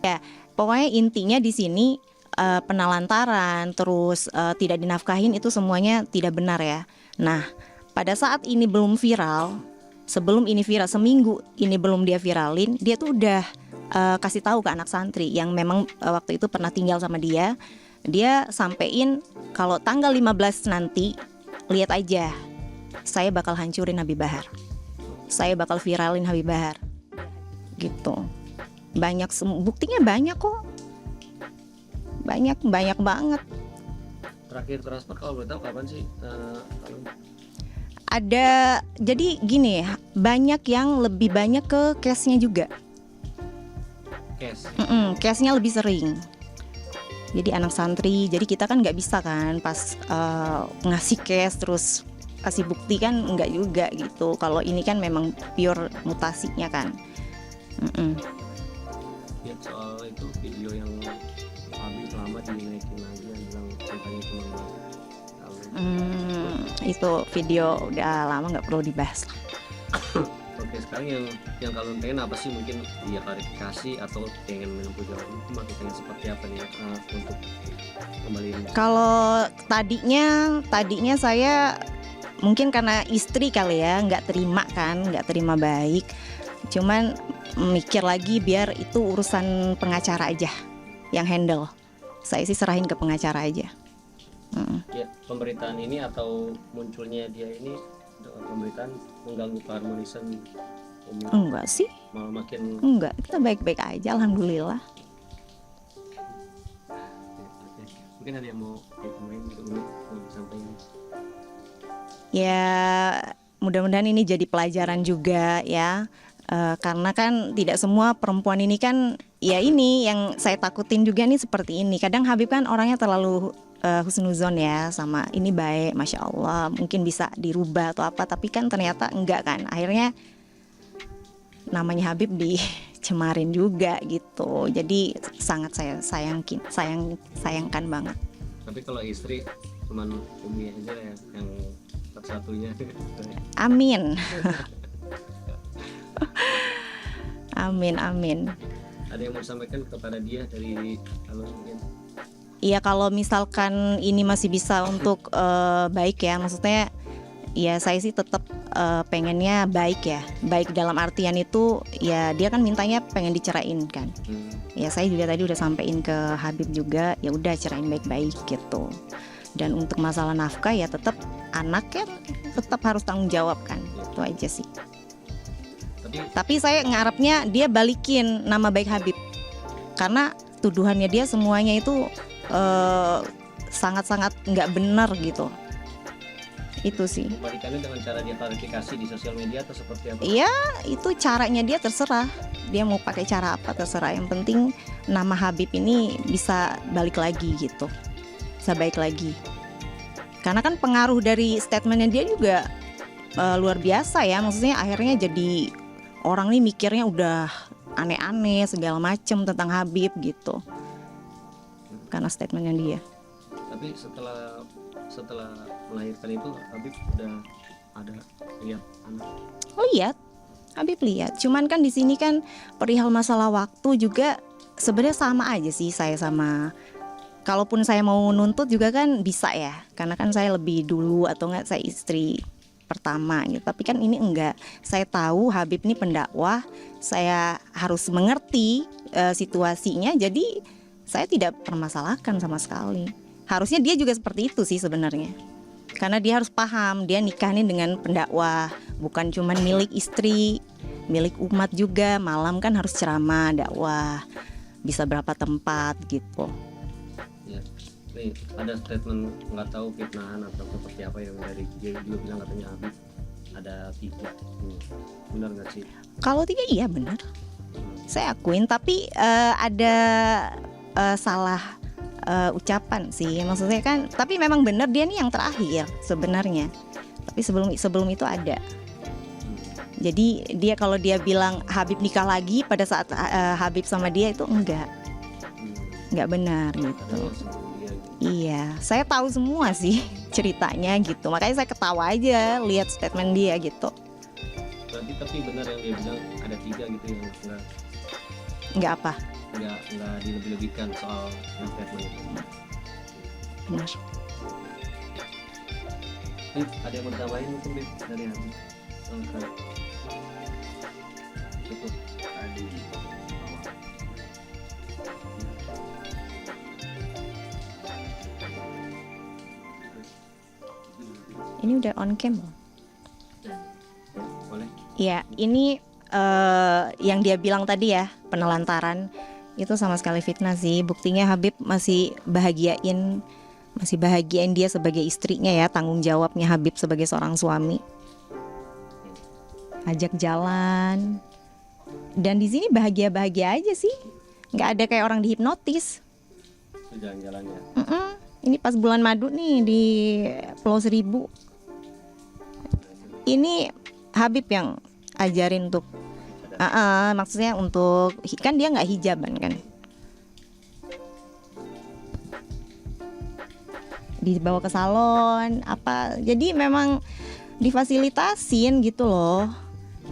Ya, pokoknya intinya di sini penelantaran, terus tidak dinafkahin itu semuanya tidak benar ya. Nah, pada saat ini belum viral, sebelum ini viral seminggu ini belum dia viralin, dia tuh udah kasih tahu ke anak santri yang memang waktu itu pernah tinggal sama dia. Dia sampein kalau tanggal 15 nanti lihat aja, saya bakal hancurin Habib Bahar. Saya bakal viralin Habib Bahar. Gitu. Banyak buktinya banyak kok. Banyak banget. Terakhir transfer kalau boleh tahu kapan sih? Ada, jadi gini, banyak yang lebih banyak ke cashnya juga. Cash. Cashnya lebih sering. Jadi anak santri, jadi kita kan nggak bisa kan pas ngasih cash terus kasih bukti kan nggak juga gitu. Kalau ini kan memang pure mutasinya kan. Ya, soal itu video yang Habib lama dinaikin lagi yang bilang ceritanya cuma itu video udah lama nggak perlu dibahas lah. Oke, sekarang yang kalian pengen apa sih, mungkin dia klarifikasi atau pengen menempuh jalan hukum atau pengen seperti apa nih untuk kembaliin? Kalau tadinya saya mungkin karena istri kali ya nggak terima baik, cuman mikir lagi biar itu urusan pengacara aja yang handle. Saya sih serahin ke pengacara aja. Ya, pemberitaan ini atau munculnya dia ini pemberitaan mengganggu keharmonisan umum? Enggak sih, Malah makin enggak, kita baik-baik aja alhamdulillah. mungkin ada yang mau dikomentarin gitu, mau disampaikan? Ya mudah-mudahan ini jadi pelajaran juga ya. Karena kan tidak semua perempuan ini kan, ya ini yang saya takutin juga nih seperti ini. Kadang Habib kan orangnya terlalu husnuzon ya, sama ini baik, masya Allah, mungkin bisa dirubah atau apa, tapi kan ternyata enggak kan. Akhirnya namanya Habib dicemarin juga gitu. Jadi sangat saya sayangkan banget. Tapi kalau istri cuman Umi aja ya yang satu-satunya. Amin. Amin. Ada yang mau disampaikan kepada dia dari kalau mungkin? Iya, kalau misalkan ini masih bisa untuk baik ya, maksudnya ya saya sih tetap pengennya baik ya. Baik dalam artian itu ya dia kan mintanya pengen dicerain kan. Ya saya juga tadi udah sampein ke Habib juga, ya udah cerain baik-baik gitu. Dan untuk masalah nafkah ya tetap anaknya tetap harus tanggung jawab kan. Itu aja sih. Tapi saya ngarepnya dia balikin nama baik Habib, karena tuduhannya dia semuanya itu sangat-sangat nggak benar gitu. Itu sih. Balikannya dengan cara dia klarifikasi di sosial media atau seperti apa? Iya, itu caranya dia terserah. Dia mau pakai cara apa terserah. Yang penting nama Habib ini bisa balik lagi gitu, bisa baik lagi. Karena kan pengaruh dari statementnya dia juga luar biasa ya. Maksudnya akhirnya jadi orang nih mikirnya udah aneh-aneh segala macem tentang Habib gitu, karena statementnya dia. Tapi setelah melahirkan itu Habib udah ada lihat anak? Lihat, Habib lihat. Cuman kan di sini kan perihal masalah waktu juga sebenarnya sama aja sih saya sama. Kalaupun saya mau nuntut juga kan bisa ya, karena kan saya lebih dulu atau enggak saya istri pertama gitu. Tapi kan ini enggak. Saya tahu Habib ini pendakwah, saya harus mengerti situasinya. Jadi saya tidak permasalahkan sama sekali. Harusnya dia juga seperti itu sih sebenarnya. Karena dia harus paham, dia nikahin dengan pendakwah, bukan cuman milik istri, milik umat juga. Malam kan harus ceramah, dakwah, bisa berapa tempat gitu. Ya, nih ada statement nggak tahu fitnahan atau seperti apa yang dari dia juga bilang katanya Habib ada 3. Benar nggak sih? Kalau 3 iya benar, saya akuin. Tapi ada salah ucapan sih, maksudnya kan. Tapi memang benar dia nih yang terakhir sebenarnya. Tapi sebelum itu ada. Jadi dia kalau dia bilang Habib nikah lagi pada saat Habib sama dia itu nggak benar gitu. Iya, saya tahu semua sih ceritanya gitu. Makanya saya ketawa aja lihat statement dia gitu. Berarti tapi benar yang dia bilang ada 3 gitu yang Nggak apa? nggak dilebih-lebihkan soal statement itu. Benar. Bib, ada yang mau ditambahin mungkin Bib dari Habib? Oke. Cukup. Tadi Ini udah on cam loh. Boleh. Ya, ini yang dia bilang tadi ya, penelantaran itu sama sekali fitnah sih. Buktinya Habib masih bahagiain dia sebagai istrinya ya, tanggung jawabnya Habib sebagai seorang suami. Ajak jalan. Dan di sini bahagia-bahagia aja sih. Nggak ada kayak orang dihipnotis. Itu jalan-jalannya. Ini pas bulan madu nih di Pulau Seribu. Ini Habib yang ajarin untuk maksudnya untuk, kan dia nggak hijaban kan, dibawa ke salon apa, jadi memang difasilitasin gitu loh,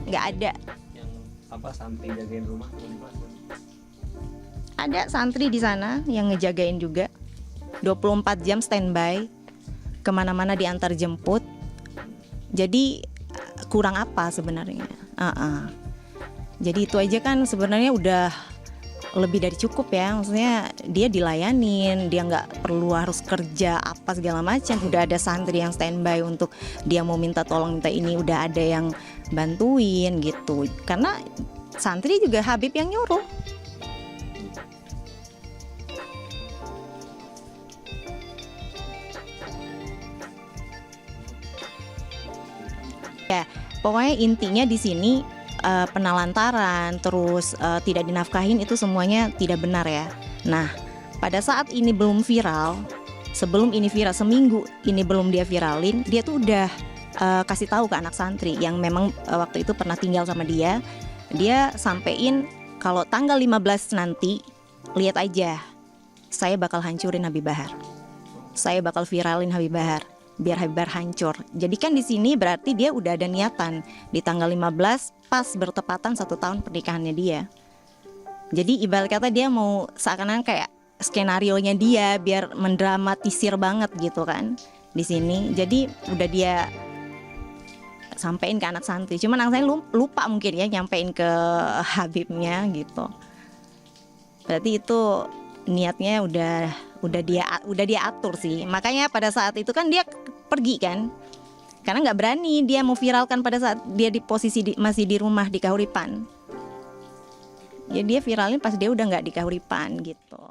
nggak ada. Yang apa santri jagain rumah tuh dibahas. Ada santri di sana yang ngejagain juga 24 jam standby, kemana-mana diantar jemput. Jadi kurang apa sebenarnya? Jadi itu aja kan sebenarnya udah lebih dari cukup ya. Maksudnya dia dilayanin, dia nggak perlu harus kerja apa segala macam. Udah ada santri yang standby untuk dia mau minta tolong minta ini, udah ada yang bantuin gitu. Karena santri juga Habib yang nyuruh. Ya, pokoknya intinya di sini penelantaran terus tidak dinafkahin itu semuanya tidak benar ya. Nah, pada saat ini belum viral, sebelum ini viral seminggu ini belum dia viralin, dia tuh udah kasih tahu ke anak santri yang memang waktu itu pernah tinggal sama dia. Dia sampein kalau tanggal 15 nanti lihat aja, saya bakal hancurin Habib Bahar. Saya bakal viralin Habib Bahar biar Habib Bahar hancur. Jadi kan di sini berarti dia udah ada niatan di tanggal 15 pas bertepatan 1 tahun pernikahannya dia. Jadi ibarat kata dia mau seakan-akan kayak skenarionya dia biar mendramatisir banget gitu kan di sini. Jadi udah dia sampein ke anak santri. Cuman anak saya lupa mungkin ya nyampein ke Habibnya gitu. Berarti itu niatnya udah dia atur sih. Makanya pada saat itu kan dia pergi kan, karena nggak berani dia mau viralkan pada saat dia di posisi masih di rumah di Kahuripan. Ya dia viralin pas dia udah nggak di Kahuripan gitu.